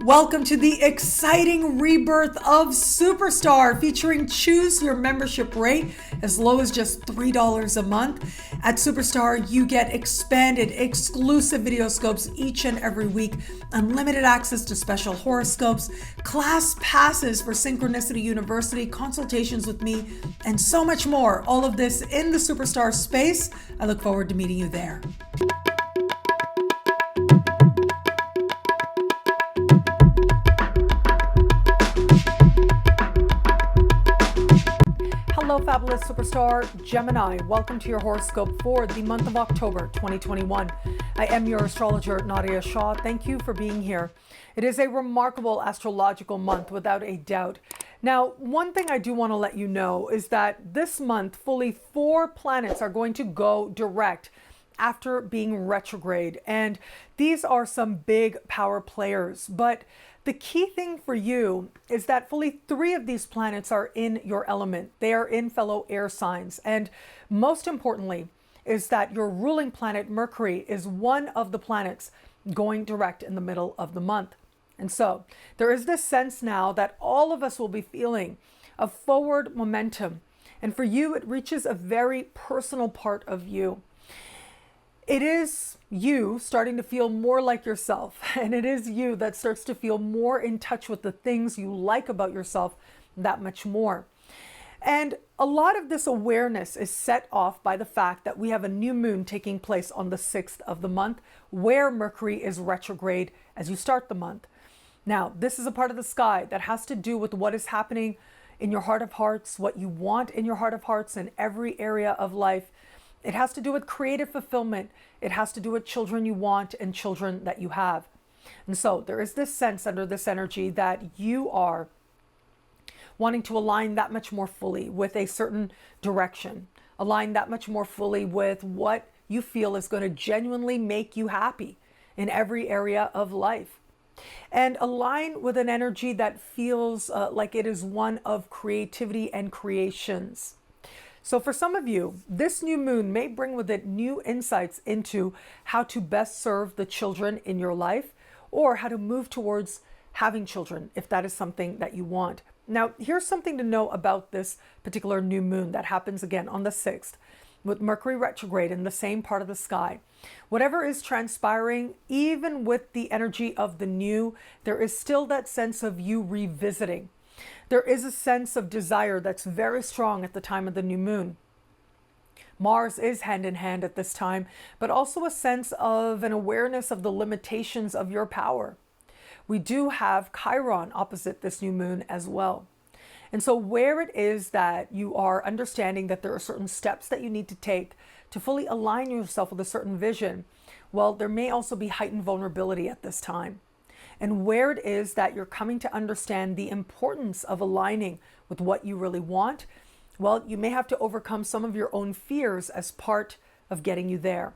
Welcome to the exciting rebirth of Superstar, featuring choose your membership rate as low as just $3 a month. At Superstar, you get expanded, exclusive video scopes each and every week, unlimited access to special horoscopes, class passes for Synchronicity University, consultations with me, and so much more. All of this in the Superstar space. I look forward to meeting you there. Hello, fabulous superstar Gemini. Welcome to your horoscope for the month of October 2021. I am your astrologer, Nadiya Shah. Thank you for being here. It is a remarkable astrological month, without a doubt. Now, one thing I do want to let you know is that this month, fully 4 planets are going to go direct after being retrograde. And these are some big power players. But the key thing for you is that fully 3 of these planets are in your element. They are in fellow air signs. And most importantly is that your ruling planet, Mercury, is one of the planets going direct in the middle of the month. And so there is this sense now that all of us will be feeling a forward momentum. And for you, it reaches a very personal part of you. It is you starting to feel more like yourself, and it is you that starts to feel more in touch with the things you like about yourself that much more. And a lot of this awareness is set off by the fact that we have a new moon taking place on the 6th of the month, where Mercury is retrograde as you start the month. Now, this is a part of the sky that has to do with what is happening in your heart of hearts, what you want in your heart of hearts in every area of life. It has to do with creative fulfillment. It has to do with children you want and children that you have. And so there is this sense under this energy that you are wanting to align that much more fully with a certain direction, align that much more fully with what you feel is going to genuinely make you happy in every area of life. And align with an energy that feels like it is one of creativity and creations. So for some of you, this new moon may bring with it new insights into how to best serve the children in your life, or how to move towards having children if that is something that you want. Now, here's something to know about this particular new moon that happens again on the 6th with Mercury retrograde in the same part of the sky. Whatever is transpiring, even with the energy of the new, there is still that sense of you revisiting. There is a sense of desire that's very strong at the time of the new moon. Mars is hand in hand at this time, but also a sense of an awareness of the limitations of your power. We do have Chiron opposite this new moon as well. And so where it is that you are understanding that there are certain steps that you need to take to fully align yourself with a certain vision, well, there may also be heightened vulnerability at this time. And where it is that you're coming to understand the importance of aligning with what you really want, well, you may have to overcome some of your own fears as part of getting you there.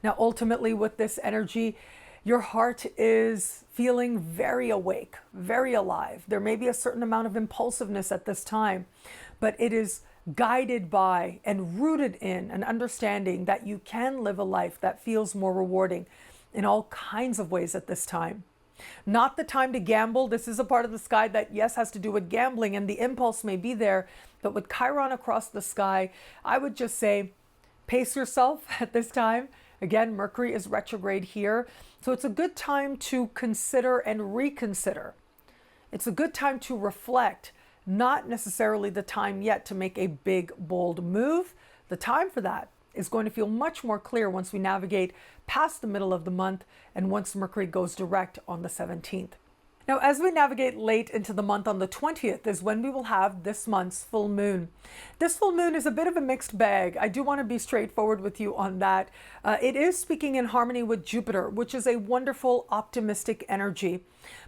Now, ultimately, with this energy, your heart is feeling very awake, very alive. There may be a certain amount of impulsiveness at this time, but it is guided by and rooted in an understanding that you can live a life that feels more rewarding in all kinds of ways at this time. Not the time to gamble. This is a part of the sky that, yes, has to do with gambling, and the impulse may be there. But with Chiron across the sky, I would just say, pace yourself at this time. Again, Mercury is retrograde here. So it's a good time to consider and reconsider. It's a good time to reflect, not necessarily the time yet to make a big, bold move. The time for that is going to feel much more clear once we navigate past the middle of the month and once Mercury goes direct on the 17th. Now, as we navigate late into the month on the 20th is when we will have this month's full moon. This full moon is a bit of a mixed bag. I do want to be straightforward with you on that. It is speaking in harmony with Jupiter, which is a wonderful, optimistic energy.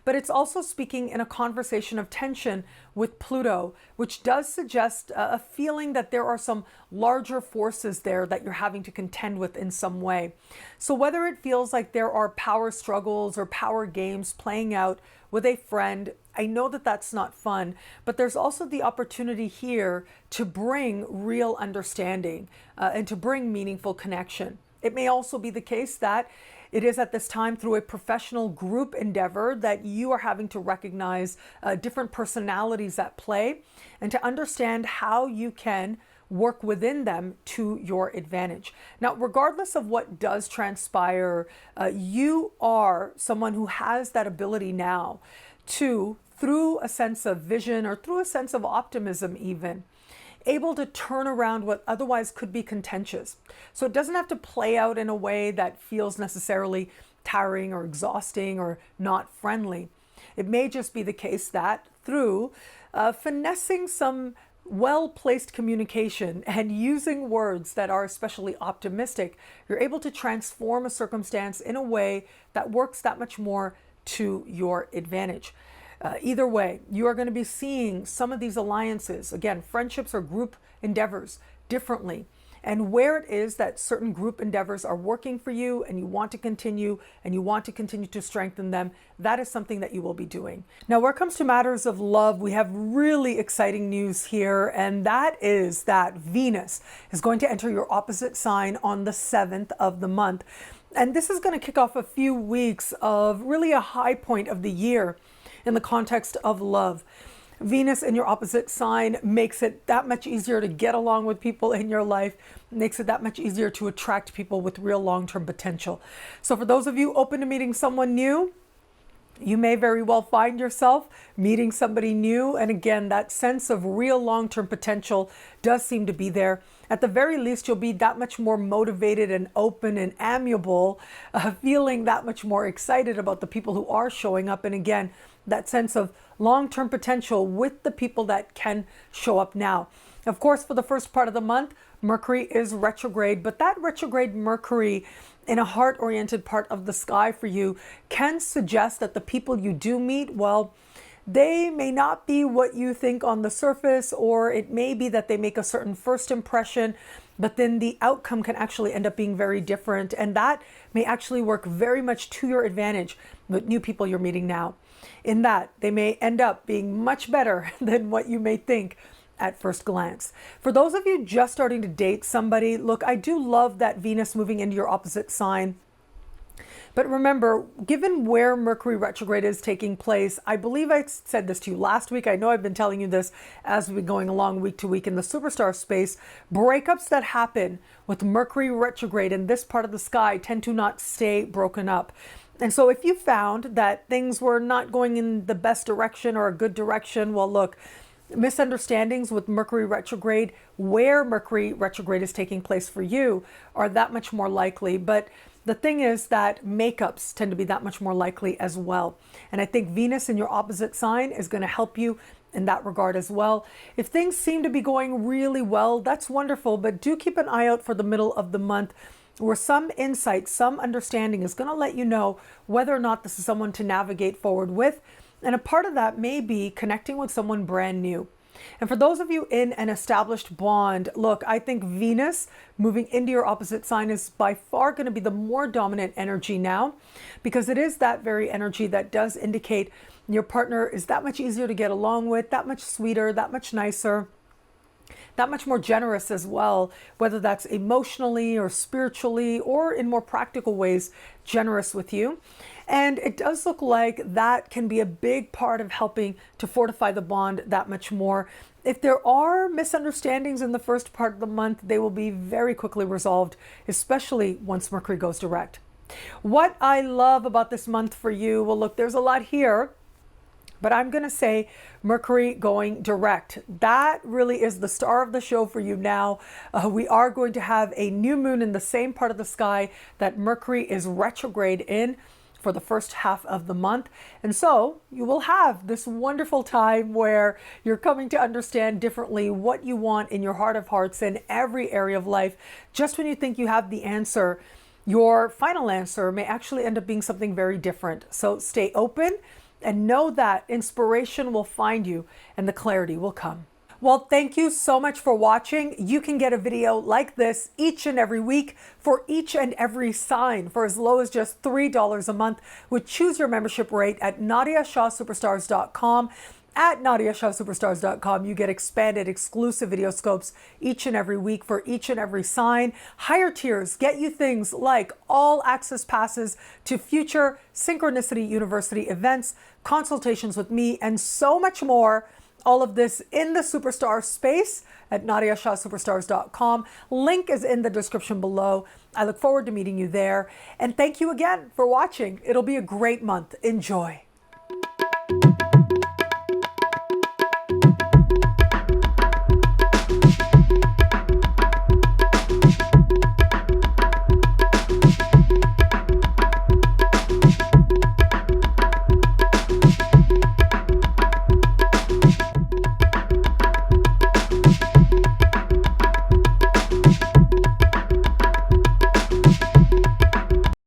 But it's also speaking in a conversation of tension with Pluto, which does suggest a feeling that there are some larger forces there that you're having to contend with in some way. So whether it feels like there are power struggles or power games playing out with a friend, I know that that's not fun, but there's also the opportunity here to bring real understanding and to bring meaningful connection. It may also be the case that It is at this time through a professional group endeavor that you are having to recognize different personalities at play and to understand how you can work within them to your advantage. Now, regardless of what does transpire, you are someone who has that ability now to, through a sense of vision or through a sense of optimism even, able to turn around what otherwise could be contentious. So it doesn't have to play out in a way that feels necessarily tiring or exhausting or not friendly. It may just be the case that through finessing some well-placed communication and using words that are especially optimistic, you're able to transform a circumstance in a way that works that much more to your advantage. Either way, you are going to be seeing some of these alliances, again, friendships or group endeavors, differently. And where it is that certain group endeavors are working for you and you want to continue to strengthen them, that is something that you will be doing. Now, where it comes to matters of love, we have really exciting news here, and that is that Venus is going to enter your opposite sign on the 7th of the month. And this is going to kick off a few weeks of really a high point of the year in the context of love. Venus in your opposite sign makes it that much easier to get along with people in your life, makes it that much easier to attract people with real long-term potential. So for those of you open to meeting someone new, you may very well find yourself meeting somebody new. And again, that sense of real long-term potential does seem to be there. At the very least, you'll be that much more motivated and open and amiable, feeling that much more excited about the people who are showing up. And again, that sense of long-term potential with the people that can show up now. Of course, for the first part of the month, Mercury is retrograde, but that retrograde Mercury in a heart-oriented part of the sky for you can suggest that the people you do meet, well, they may not be what you think on the surface, or it may be that they make a certain first impression, but then the outcome can actually end up being very different. And that may actually work very much to your advantage with new people you're meeting now, in that they may end up being much better than what you may think at first glance. For those of you just starting to date somebody, look, I do love that Venus moving into your opposite sign. But remember, given where Mercury retrograde is taking place, I believe I said this to you last week. I know I've been telling you this as we've been going along week to week in the superstar space. Breakups that happen with Mercury retrograde in this part of the sky tend to not stay broken up. And so if you found that things were not going in the best direction or a good direction, well, look, misunderstandings with Mercury retrograde, where Mercury retrograde is taking place for you, are that much more likely. But the thing is that makeups tend to be that much more likely as well. And I think Venus in your opposite sign is going to help you in that regard as well. If things seem to be going really well, that's wonderful, but do keep an eye out for the middle of the month, where some insight, some understanding is going to let you know whether or not this is someone to navigate forward with. And a part of that may be connecting with someone brand new. And for those of you in an established bond, look, I think Venus moving into your opposite sign is by far going to be the more dominant energy now, because it is that very energy that does indicate your partner is that much easier to get along with, that much sweeter, that much nicer, that much more generous as well, whether that's emotionally or spiritually or in more practical ways, generous with you. And it does look like that can be a big part of helping to fortify the bond that much more. If there are misunderstandings in the first part of the month, they will be very quickly resolved, especially once Mercury goes direct. What I love about this month for you, well, look, there's a lot here, but I'm going to say Mercury going direct. That really is the star of the show for you now. We are going to have a new moon in the same part of the sky that Mercury is retrograde in for the first half of the month. And so you will have this wonderful time where you're coming to understand differently what you want in your heart of hearts in every area of life. Just when you think you have the answer, your final answer may actually end up being something very different. So stay open and know that inspiration will find you and the clarity will come. Well, thank you so much for watching. You can get a video like this each and every week for each and every sign for as low as just $3 a month. Choose your membership rate at NadiyaShahSuperstars.com. At NadiyaShahSuperstars.com, you get expanded exclusive video scopes each and every week for each and every sign. Higher tiers get you things like all access passes to future Synchronicity University events, consultations with me, and so much more. All of this in the Superstar space at NadiyaShahSuperstars.com. Link is in the description below. I look forward to meeting you there. And thank you again for watching. It'll be a great month. Enjoy.